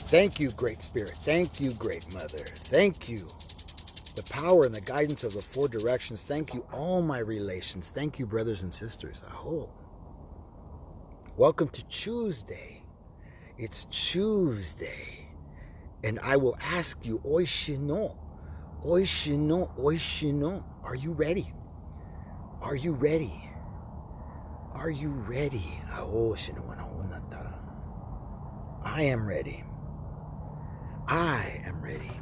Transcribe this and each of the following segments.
Thank you, Great Spirit. Thank you, Great Mother. Thank you, the power and the guidance of the four directions. Thank you, all my relations. Thank you, brothers and sisters. Aho. Welcome to Chuesday. It's Chuesday. And I will ask you, Oishino, Oishino, Oishino, are you ready? Are you ready? Are you ready? I am ready. I am ready.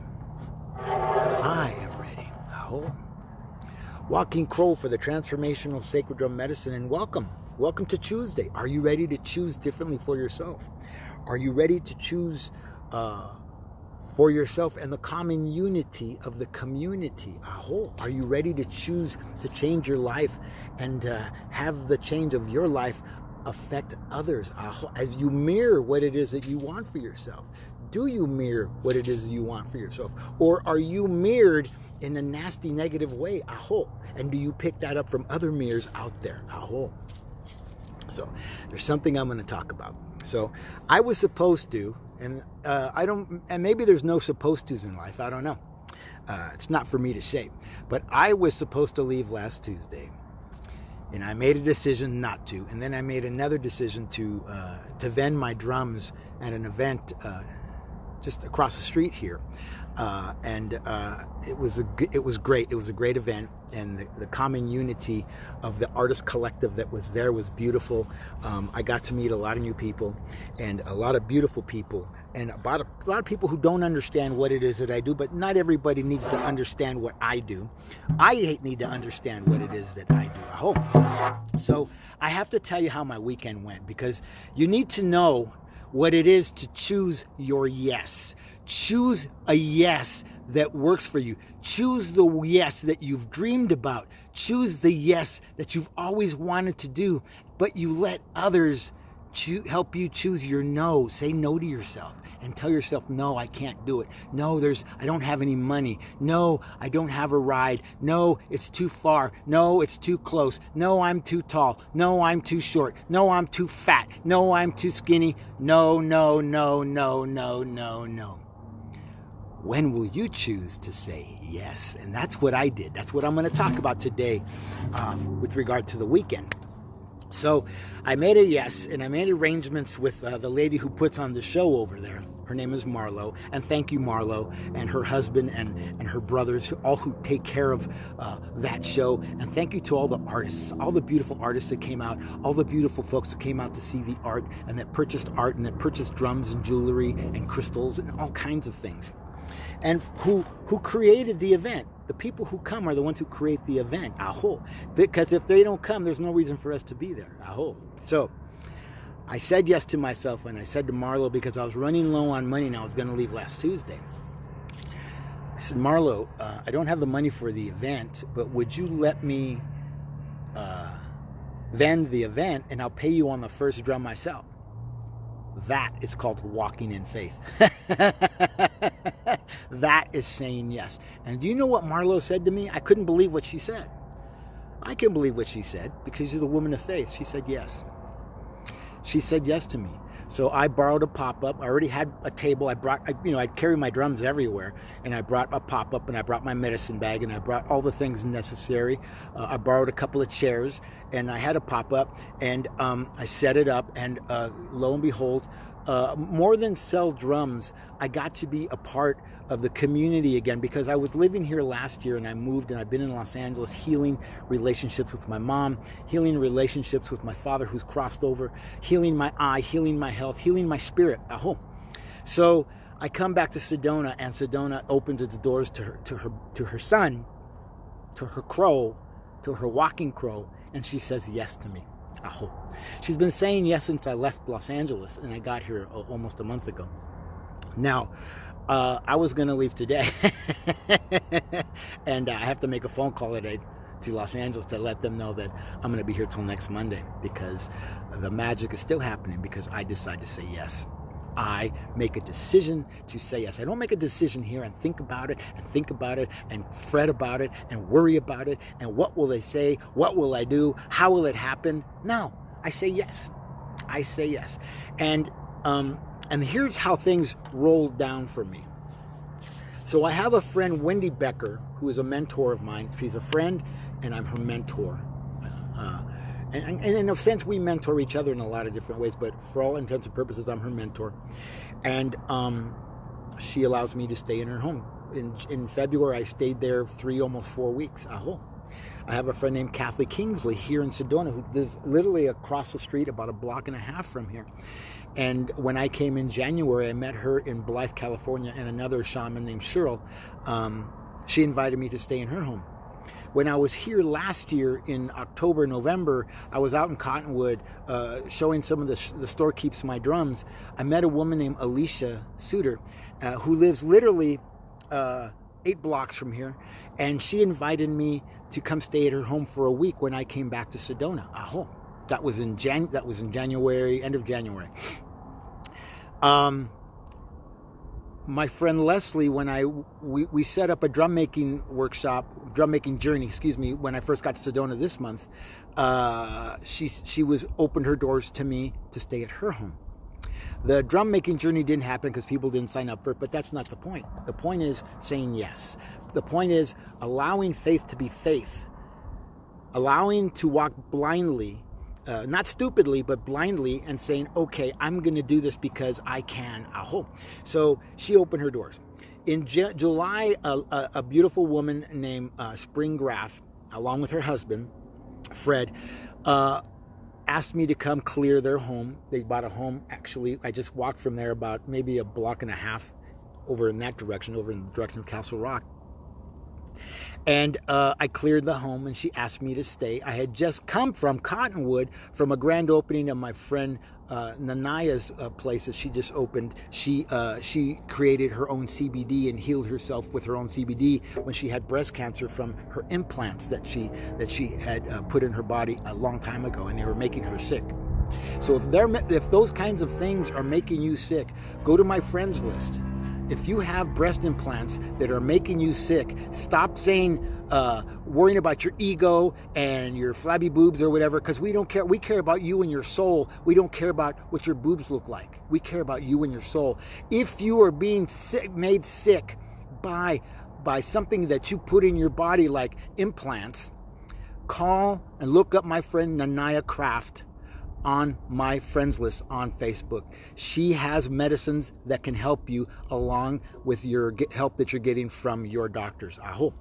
I am ready. Oh. Walking Crow for the Transformational Sacred Drum Medicine, and welcome. Welcome to Chuesday. Are you ready to choose differently for yourself? Are you ready to choose for yourself and the common unity of the community? Aho. Are you ready to choose to change your life and have the change of your life affect others? Aho. As you mirror what it is that you want for yourself. Do you mirror what it is you want for yourself? Or are you mirrored in a nasty, negative way? Aho. And do you pick that up from other mirrors out there? Aho. So there's something I'm going to talk about. So I was supposed to, and and maybe there's no supposed to's in life. I don't know. It's not for me to say. But I was supposed to leave last Tuesday. And I made a decision not to. And then I made another decision to vend my drums at an event just across the street here, it was great. It was a great event, and the common unity of the artist collective that was there was beautiful. I got to meet a lot of new people, and a lot of beautiful people, and a lot of people who don't understand what it is that I do. But not everybody needs to understand what I do. I need to understand what it is that I do. I hope. So I have to tell you how my weekend went, because you need to know what it is to choose your yes. Choose a yes that works for you. Choose the yes that you've dreamed about. Choose the yes that you've always wanted to do, but you let others help you choose your no. Say no to yourself and tell yourself, no, I can't do it. No, I don't have any money. No, I don't have a ride. No, it's too far. No, it's too close. No, I'm too tall. No, I'm too short. No, I'm too fat. No, I'm too skinny. No, no, no, no, no, no, no. When will you choose to say yes? And that's what I did. That's what I'm going to talk about today with regard to the weekend. So I made a yes, and I made arrangements with the lady who puts on the show over there. Her name is Marlo, and thank you, Marlo, and her husband and her brothers, all who take care of that show. And thank you to all the artists, all the beautiful artists that came out, all the beautiful folks who came out to see the art and that purchased drums and jewelry and crystals and all kinds of things. And who created the event. The people who come are the ones who create the event. Aho. Because if they don't come, there's no reason for us to be there. Aho. So I said yes to myself, and I said to Marlo, because I was running low on money and I was going to leave last Tuesday. I said, Marlo, I don't have the money for the event, but would you let me vend the event, and I'll pay you on the first drum myself? That is called walking in faith. That is saying yes. And do you know what Marlo said to me? I couldn't believe what she said. I couldn't believe what she said, because she's a woman of faith. She said yes. She said yes to me. So I borrowed a pop-up. I already had a table. I'd carry my drums everywhere, and I brought a pop-up, and I brought my medicine bag, and I brought all the things necessary. I borrowed a couple of chairs, and I had a pop-up, and I set it up, and lo and behold, more than sell drums, I got to be a part of the community again, because I was living here last year and I moved, and I've been in Los Angeles healing relationships with my mom, healing relationships with my father who's crossed over, healing my eye, healing my health, healing my spirit at home. So I come back to Sedona, and Sedona opens its doors to her son, to her crow, to her walking crow, and she says yes to me. Aho. She's been saying yes since I left Los Angeles, and I got here almost a month ago. Now, I was going to leave today, and I have to make a phone call today to Los Angeles to let them know that I'm going to be here till next Monday, because the magic is still happening, because I decide to say yes. I make a decision to say yes. I don't make a decision here and think about it and fret about it and worry about it and what will they say, what will I do, how will it happen. No, I say yes. I say yes. And here's how things rolled down for me. So I have a friend, Wendy Becker, who is a mentor of mine. She's a friend, and I'm her mentor. And in a sense, we mentor each other in a lot of different ways, but for all intents and purposes, I'm her mentor. And she allows me to stay in her home. In February, I stayed there almost 4 weeks. Aho. I have a friend named Kathleen Kingsley here in Sedona who lives literally across the street, about a block and a half from here. And when I came in January, I met her in Blythe, California, and another shaman named Cheryl. She invited me to stay in her home. When I was here last year in October, November, I was out in Cottonwood showing some of the store keeps my drums. I met a woman named Alicia Suter who lives literally 8 blocks from here, and she invited me to come stay at her home for a week when I came back to Sedona. Aho. That was in January, end of January. My friend Leslie, when we set up a drum making journey, when I first got to Sedona this month, she opened her doors to me to stay at her home. The drum making journey didn't happen because people didn't sign up for it, but that's not the point. The point is saying yes. The point is allowing faith to be faith, allowing to walk blindly. Not stupidly, but blindly, and saying, okay, I'm going to do this because I can. Aho. So she opened her doors. In July, a beautiful woman named Spring Graff, along with her husband, Fred, asked me to come clear their home. They bought a home, actually. I just walked from there about maybe a block and a half over in that direction, over in the direction of Castle Rock. And I cleared the home, and she asked me to stay. I had just come from Cottonwood from a grand opening of my friend Nanaya's place that she just opened. She created her own CBD and healed herself with her own CBD when she had breast cancer from her implants that she had put in her body a long time ago, and they were making her sick. So if those kinds of things are making you sick, go to my friends list. If you have breast implants that are making you sick, stop worrying about your ego and your flabby boobs or whatever, because we don't care. We care about you and your soul. We don't care about what your boobs look like. We care about you and your soul. If you are being made sick by something that you put in your body like implants, call and look up my friend Nanaya Craft on my friends list on Facebook. She has medicines that can help you along with your help that you're getting from your doctors. Aho.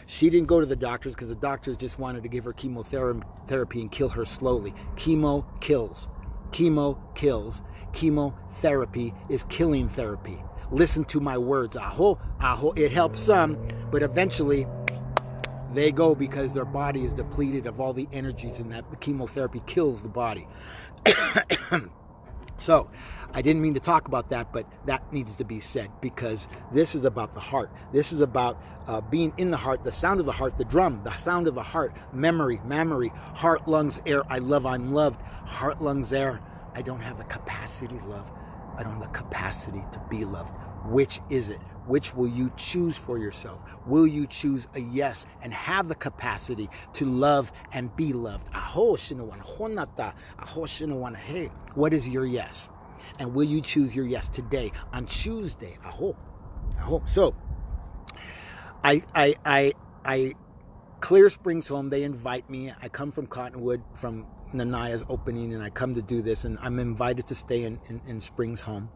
She didn't go to the doctors because the doctors just wanted to give her chemotherapy and kill her slowly. Chemo kills. Chemo kills. Chemotherapy is killing therapy. Listen to my words. Aho, aho. It helps some, but eventually they go because their body is depleted of all the energies, and that the chemotherapy kills the body. So, I didn't mean to talk about that, but that needs to be said because this is about the heart. This is about being in the heart, the sound of the heart, the drum, the sound of the heart, memory, heart, lungs, air. I love, I'm loved. Heart, lungs, air. I don't have the capacity to love. I don't have the capacity to be loved. Which is it? Which will you choose for yourself? Will you choose a yes and have the capacity to love and be loved? Aho shinawana honata, aho shinawana hey. What is your yes? And will you choose your yes today on Chuesday? Aho, aho. So, I clear Springs home. They invite me. I come from Cottonwood from Nanaya's opening, and I come to do this, and I'm invited to stay in Springs home.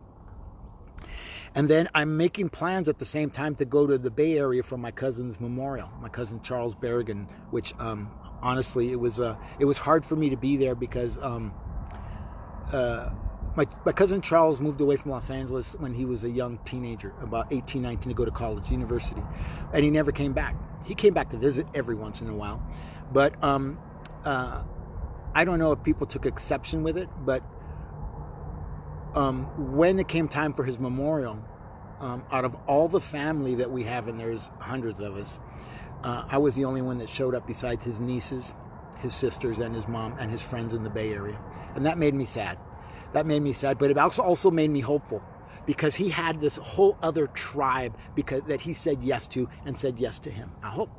And then I'm making plans at the same time to go to the Bay Area for my cousin's memorial, my cousin Charles Berrigan, which honestly, it was hard for me to be there because my cousin Charles moved away from Los Angeles when he was a young teenager, about 18, 19, to go to college, university, and he never came back. He came back to visit every once in a while, but I don't know if people took exception with it, but when it came time for his memorial, out of all the family that we have, and there's hundreds of us, I was the only one that showed up besides his nieces, his sisters, and his mom, and his friends in the Bay Area. And that made me sad. That made me sad, but it also made me hopeful because he had this whole other tribe that he said yes to and said yes to him. I hope.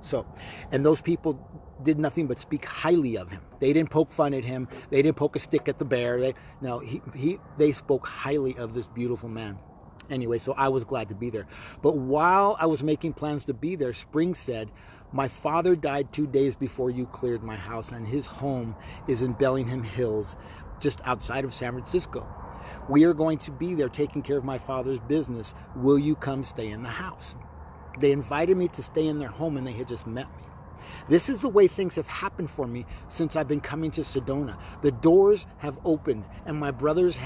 So, and those people did nothing but speak highly of him. They didn't poke fun at him. They didn't poke a stick at the bear. They spoke highly of this beautiful man. Anyway, so I was glad to be there. But while I was making plans to be there, Spring said, my father died 2 days before you cleared my house, and his home is in Bellingham Hills, just outside of San Francisco. We are going to be there taking care of my father's business. Will you come stay in the house? They invited me to stay in their home, and they had just met me. This is the way things have happened for me since I've been coming to Sedona. The doors have opened, and my brothers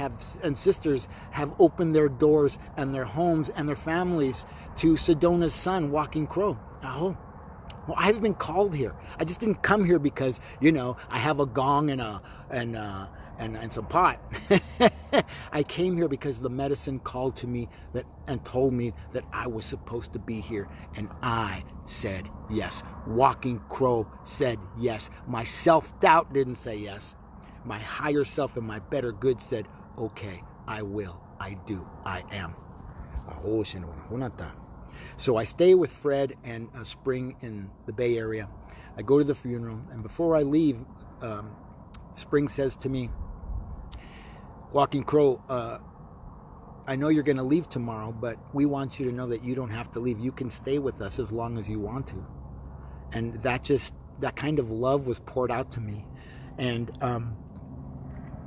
and sisters have opened their doors and their homes and their families to Sedona's son, Walking Crow. Well, I've been called here. I just didn't come here because, I have a gong and some pot. I came here because the medicine called to me and told me that I was supposed to be here, and I said yes. Walking Crow said yes. My self-doubt didn't say yes. My higher self and my better good said, okay, I will, I do, I am. So I stay with Fred and Spring in the Bay Area. I go to the funeral, and before I leave, Spring says to me, Walking Crow, I know you're going to leave tomorrow, but we want you to know that you don't have to leave. You can stay with us as long as you want to. And that kind of love was poured out to me. And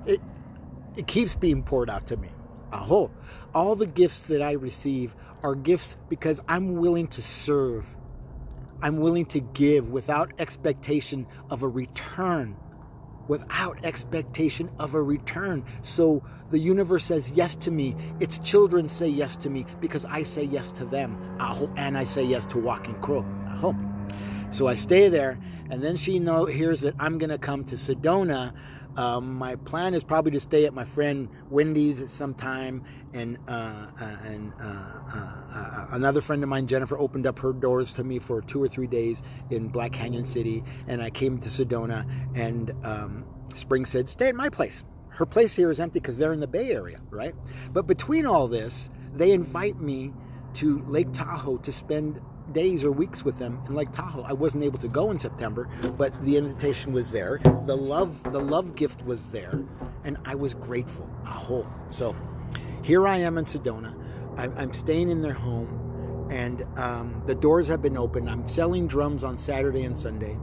it keeps being poured out to me. All the gifts that I receive are gifts because I'm willing to serve. I'm willing to give without expectation of a return. Without expectation of a return. So the universe says yes to me. Its children say yes to me because I say yes to them. And I say yes to Walking Crow. So I stay there, and then she hears that I'm going to come to Sedona. My plan is probably to stay at my friend Wendy's at some time, and another friend of mine, Jennifer, opened up her doors to me for 2 or 3 days in Black Canyon City, and I came to Sedona, and Spring said, stay at my place. Her place here is empty because they're in the Bay Area, right? But between all this, they invite me to Lake Tahoe to spend days or weeks with them in Lake Tahoe. I wasn't able to go in September, but the invitation was there. The love gift was there, and I was grateful. So here I am in Sedona. I'm staying in their home, and the doors have been opened. I'm selling drums on Saturday and Sunday,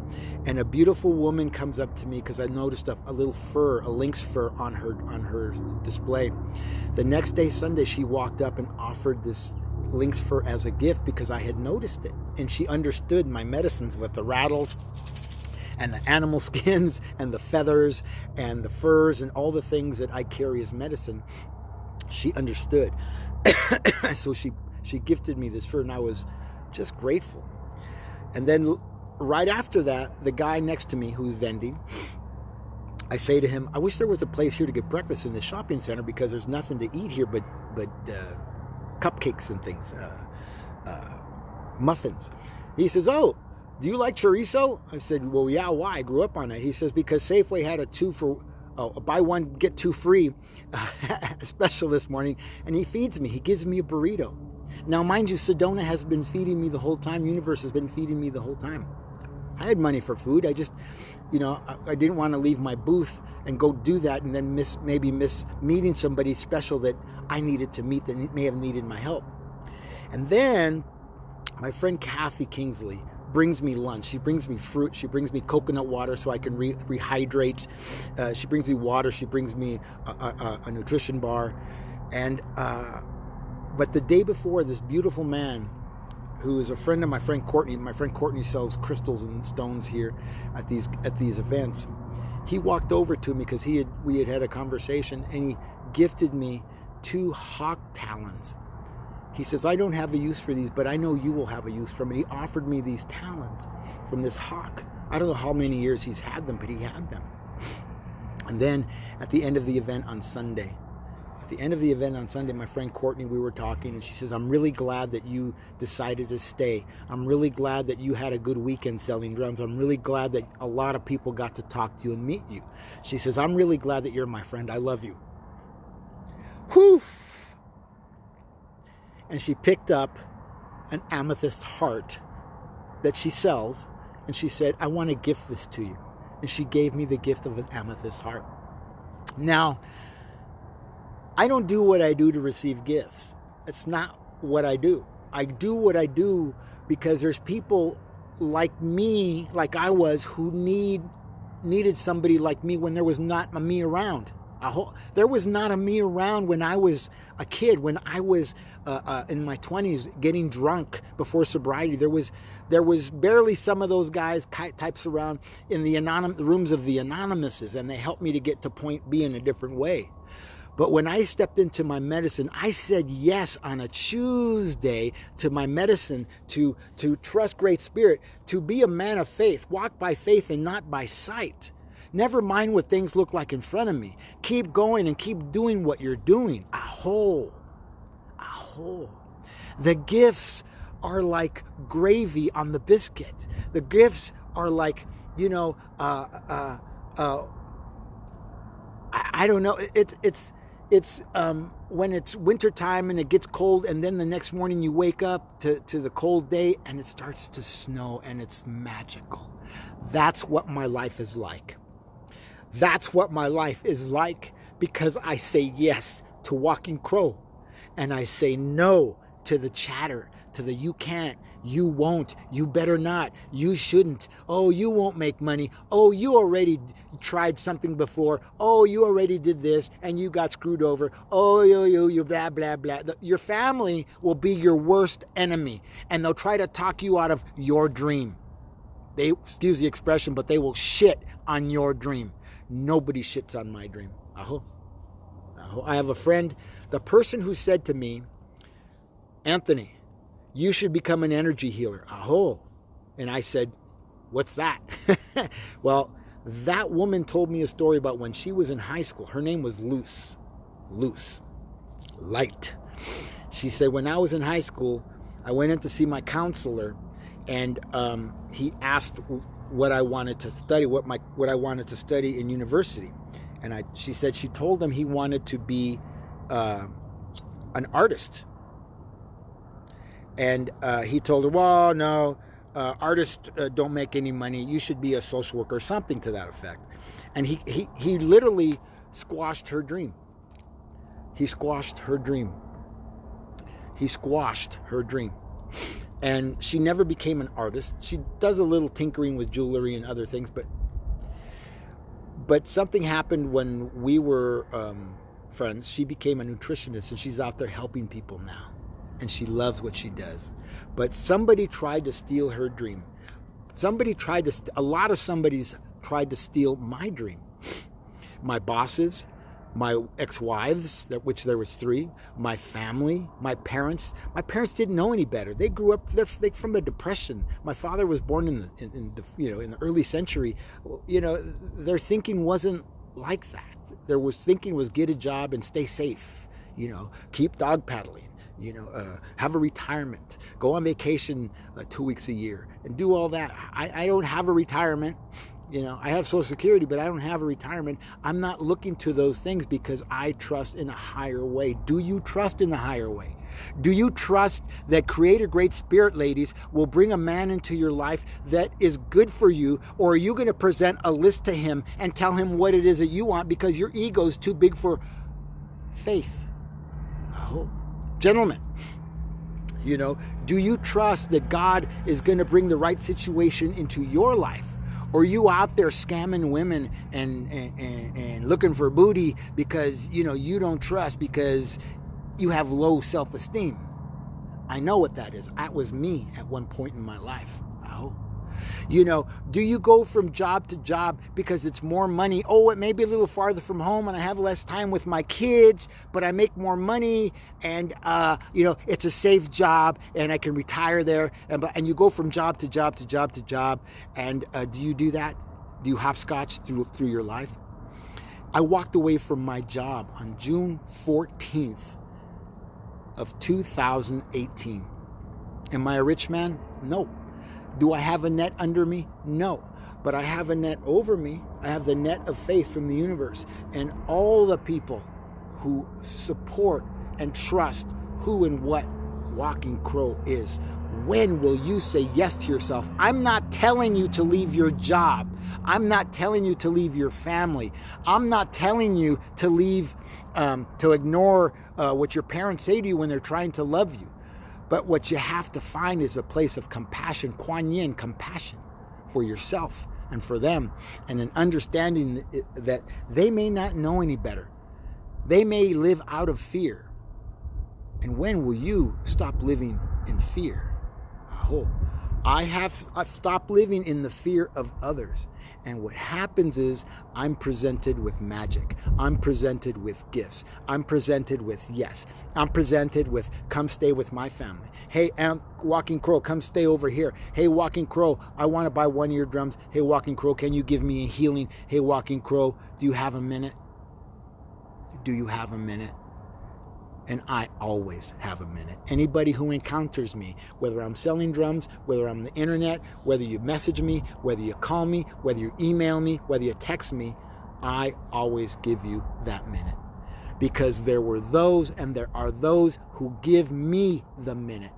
and a beautiful woman comes up to me because I noticed a little fur, a lynx fur on her display. The next day, Sunday, she walked up and offered this lynx fur as a gift because I had noticed it, and she understood my medicines with the rattles and the animal skins and the feathers and the furs and all the things that I carry as medicine. She understood. So she gifted me this fur, and I was just grateful. And then right after that, the guy next to me who's vending, I say to him, I wish there was a place here to get breakfast in the shopping center because there's nothing to eat here but cupcakes and things, muffins. He says, oh, do you like chorizo? I said, well, yeah, why? I grew up on it. He says, because Safeway had a buy one, get two free special this morning, and he feeds me. He gives me a burrito. Now, mind you, Sedona has been feeding me the whole time. Universe has been feeding me the whole time. I had money for food. I just, I didn't want to leave my booth and go do that and then miss meeting somebody special that I needed to meet that may have needed my help. And then my friend Kathy Kingsley brings me lunch. She brings me fruit. She brings me coconut water so I can rehydrate. She brings me water. She brings me a nutrition bar. And but the day before, this beautiful man who is a friend of my friend Courtney. My friend Courtney sells crystals and stones here at these events. He walked over to me because we had a conversation, and he gifted me 2 hawk talons. He says, I don't have a use for these, but I know you will have a use for them. And he offered me these talons from this hawk. I don't know how many years he's had them, but he had them. And then at the end of the event on Sunday, my friend Courtney, we were talking, and she says, I'm really glad that you decided to stay. I'm really glad that you had a good weekend selling drums. I'm really glad that a lot of people got to talk to you and meet you. She says, I'm really glad that you're my friend. I love you. Whew! And she picked up an amethyst heart that she sells, and she said, I want to gift this to you. And she gave me the gift of an amethyst heart. Now, I don't do what I do to receive gifts. That's not what I do. I do what I do because there's people like me, like I was, who needed somebody like me when there was not a me around. There was not a me around when I was a kid, when I was in my 20s getting drunk before sobriety. There was barely some of those guys types around in the rooms of the anonymouses, and they helped me to get to point B in a different way. But when I stepped into my medicine, I said yes on a Chuesday to my medicine, to trust Great Spirit, to be a man of faith, walk by faith and not by sight. Never mind what things look like in front of me. Keep going and keep doing what you're doing. Aho. Aho. The gifts are like gravy on the biscuit. The gifts are like, I don't know. It's when it's wintertime and it gets cold, and then the next morning you wake up to the cold day and it starts to snow, and it's magical. That's what my life is like. That's what my life is like, because I say yes to Walking Crow, and I say no to the chatter, to the you can't, you won't, you better not, you shouldn't, oh, you won't make money, oh, you already tried something before, oh, you already did this and you got screwed over, oh, you blah, blah, blah. Your family will be your worst enemy, and they'll try to talk you out of your dream. They, excuse the expression, but they will shit on your dream. Nobody shits on my dream. Aho. Aho. I have a friend, the person who said to me, Anthony, you should become an energy healer. Aho. And I said, what's that? Well, that woman told me a story about when she was in high school. Her name was Luce. Light. She said, when I was in high school, I went in to see my counselor, and he asked what I wanted to study, what I wanted to study in university. And she said she told him he wanted to be an artist. And he told her, well, no, artists don't make any money. You should be a social worker, or something to that effect. And he literally squashed her dream. He squashed her dream. He squashed her dream. And she never became an artist. She does a little tinkering with jewelry and other things, but something happened when we were friends. She became a nutritionist, and she's out there helping people now. And she loves what she does. But somebody tried to steal her dream. A lot of somebody's tried to steal my dream. My bosses, my ex-wives, which there was 3, my family, my parents. My parents didn't know any better. They grew up from the Depression. My father was born in the early century. Their thinking wasn't like that. Their thinking was get a job and stay safe. Keep dog paddling. Have a retirement, go on vacation 2 weeks a year, and do all that. I don't have a retirement. I have Social Security, but I don't have a retirement. I'm not looking to those things because I trust in a higher way. Do you trust in the higher way? Do you trust that Creator Great Spirit, ladies, will bring a man into your life that is good for you? Or are you going to present a list to him and tell him what it is that you want because your ego is too big for faith? Oh. Gentlemen, do you trust that God is going to bring the right situation into your life? Or are you out there scamming women and looking for booty because, you don't trust because you have low self-esteem? I know what that is. That was me at one point in my life. Oh. Do you go from job to job because it's more money? Oh, it may be a little farther from home and I have less time with my kids, but I make more money and, it's a safe job and I can retire there. And you go from job to job to job to job. And do you do that? Do you hopscotch through your life? I walked away from my job on June 14th of 2018. Am I a rich man? No. Do I have a net under me? No. But I have a net over me. I have the net of faith from the universe. And all the people who support and trust who and what Walking Crow is. When will you say yes to yourself? I'm not telling you to leave your job. I'm not telling you to leave your family. I'm not telling you to leave, to ignore what your parents say to you when they're trying to love you. But what you have to find is a place of compassion, kuan yin, compassion for yourself and for them, and an understanding that they may not know any better. They may live out of fear. And when will you stop living in fear? I've stopped living in the fear of others. And what happens is I'm presented with magic. I'm presented with gifts. I'm presented with yes. I'm presented with come stay with my family. Hey, Walking Crow, come stay over here. Hey, Walking Crow, I want to buy one eardrums. Hey, Walking Crow, can you give me a healing? Hey, Walking Crow, do you have a minute? Do you have a minute? And I always have a minute. Anybody who encounters me, whether I'm selling drums, whether I'm on the internet, whether you message me, whether you call me, whether you email me, whether you text me, I always give you that minute. Because there were those and there are those who give me the minute.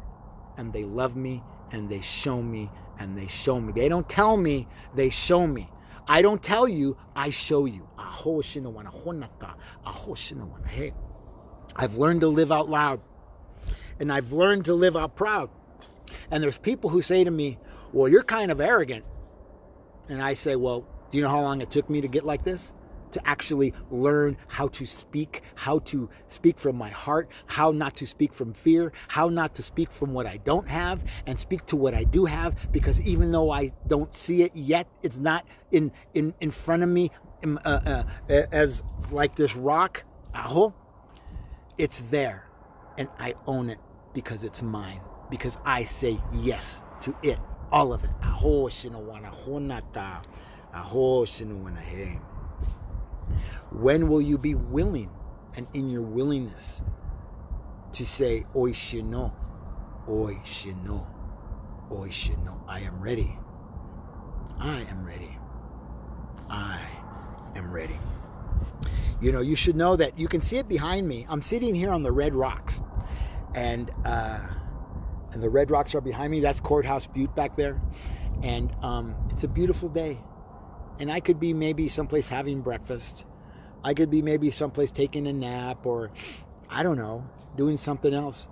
And they love me and they show me and they show me. They don't tell me, they show me. I don't tell you, I show you. Hey. I've learned to live out loud, and I've learned to live out proud. And there's people who say to me, well, you're kind of arrogant. And I say, well, do you know how long it took me to get like this? To actually learn how to speak from my heart, how not to speak from fear, how not to speak from what I don't have, and speak to what I do have, because even though I don't see it yet, it's not in front of me as like this rock. It's there, and I own it because it's mine, because I say yes to it, all of it. When will you be willing, and in your willingness, to say, Oi shino, oi shino, oi shino, I am ready. I am ready. I am ready. You know, you should know that you can see it behind me. I'm sitting here on the red rocks, and the red rocks are behind me. That's Courthouse Butte back there, and it's a beautiful day. And I could be maybe someplace having breakfast. I could be maybe someplace taking a nap, or I don't know, doing something else.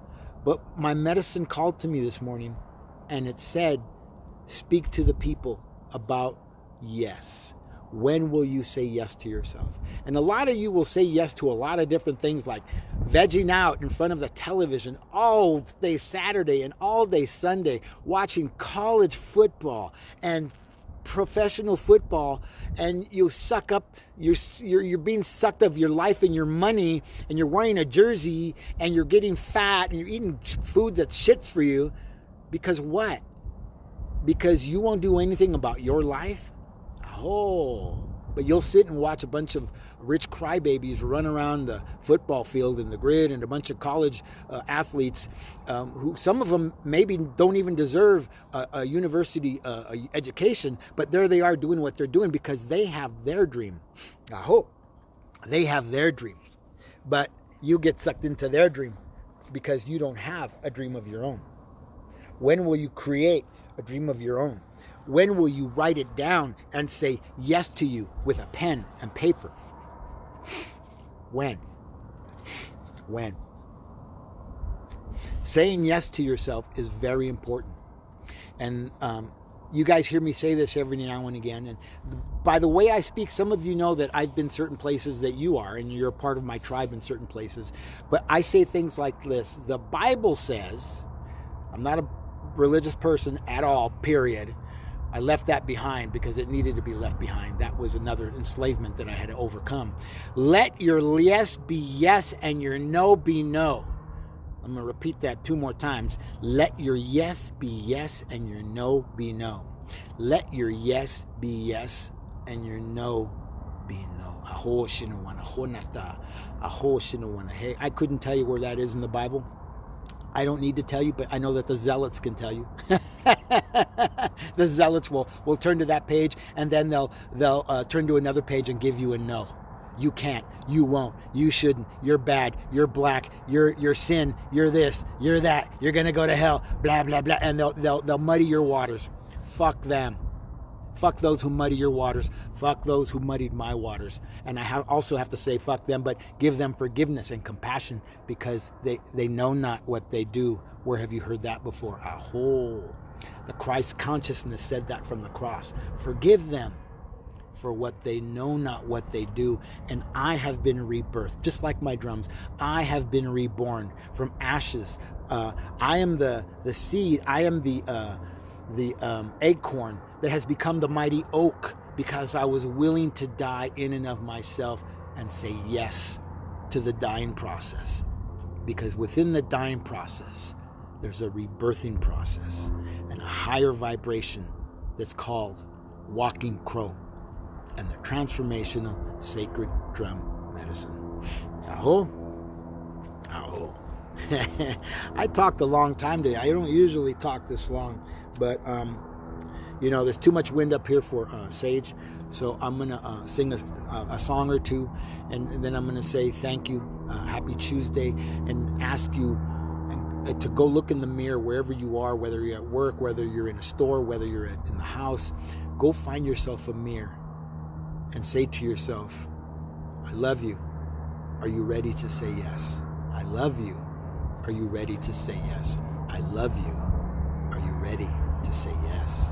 But my medicine called to me this morning, and it said, speak to the people about yes. When will you say yes to yourself? And a lot of you will say yes to a lot of different things, like vegging out in front of the television all day Saturday and all day Sunday, watching college football and professional football, and you suck up, you're being sucked of your life and your money, and you're wearing a jersey, and you're getting fat, and you're eating food that's shit for you. Because what? Because you won't do anything about your life? But you'll sit and watch a bunch of rich crybabies run around the football field and the grid, and a bunch of college athletes who, some of them maybe don't even deserve a university education, but there they are doing what they're doing because they have their dream. They have their dream, but you get sucked into their dream because you don't have a dream of your own. When will you create a dream of your own? When will you write it down and say yes to you with a pen and paper? When? Saying yes to yourself is very important. And you guys hear me say this every now and again. And by the way I speak, some of you know that I've been certain places that you are, and you're a part of my tribe in certain places. But I say things like this. The Bible says, I'm not a religious person at all, period. I left that behind because it needed to be left behind. That was another enslavement that I had to overcome. Let your yes be yes and your no be no. I'm going to repeat that 2 more times. Let your yes be yes and your no be no. Let your yes be yes and your no be no. I couldn't tell you where that is in the Bible. I don't need to tell you, but I know that the zealots can tell you. The zealots will turn to that page, and then they'll turn to another page and give you a no. You can't, you won't, you shouldn't, you're bad, you're black, you're sin, you're this, you're that, you're gonna go to hell, blah blah blah, and they'll muddy your waters. Fuck them. Fuck those who muddy your waters. Fuck those who muddied my waters. And I also have to say fuck them, but give them forgiveness and compassion, because they know not what they do. Where have you heard that before? Aho. The Christ consciousness said that from the cross. Forgive them for what they know not what they do. And I have been rebirthed, just like my drums. I have been reborn from ashes. I am the seed. I am the acorn that has become the mighty oak, because I was willing to die in and of myself and say yes to the dying process. Because within the dying process, there's a rebirthing process and a higher vibration that's called walking crow and the transformational sacred drum medicine. Aho. Aho. I talked a long time today. I don't usually talk this long, but there's too much wind up here for Sage, so I'm gonna sing a song or two, and then I'm gonna say thank you, happy Chuesday, and ask you to go look in the mirror wherever you are, whether you're at work, whether you're in a store, whether you're in the house. Go find yourself a mirror and say to yourself, I love you. Are you ready to say yes? I love you. Are you ready to say yes? I love you. Are you ready to say yes?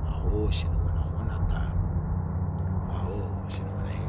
Aho shinawana honata. Aho shinawana he.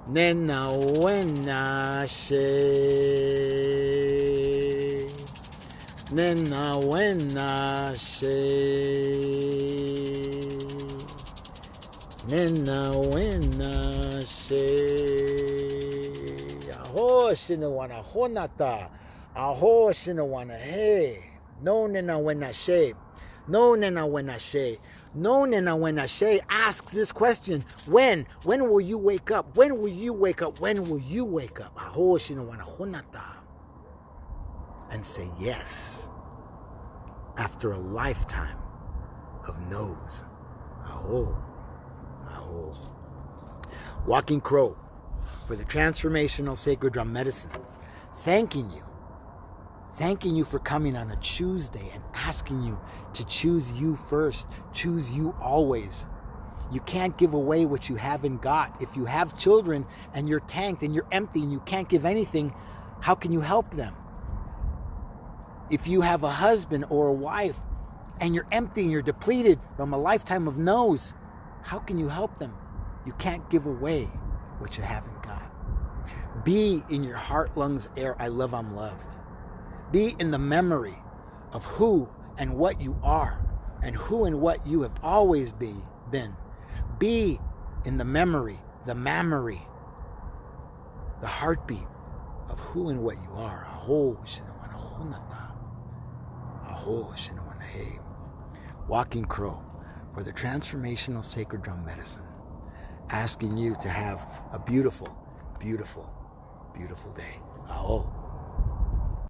Nena wena she. Nena wena she. Nena wena she. Aho shinawana honata. Aho shinawana he. No nena wena she. No nena wena she. No nena wena she asks this question. When will you wake up? When will you wake up? When will you wake up? Aho shinawana honata. And say yes. After a lifetime of no's. Aho. Aho. Walking Crow for the Transformational Sacred Drum Medicine. Thanking you for coming on a Chuesday and asking you to choose you first, choose you always. You can't give away what you haven't got. If you have children and you're tanked and you're empty and you can't give anything, how can you help them? If you have a husband or a wife and you're empty and you're depleted from a lifetime of no's, how can you help them? You can't give away what you haven't got. Be in your heart, lungs, air, I love, I'm loved. Be in the memory of who and what you are and who and what you have always been. Be in the memory, the memory, the heartbeat of who and what you are. Walking Crow for the Transformational Sacred Drum Medicine, asking you to have a beautiful, beautiful, beautiful day. Aho.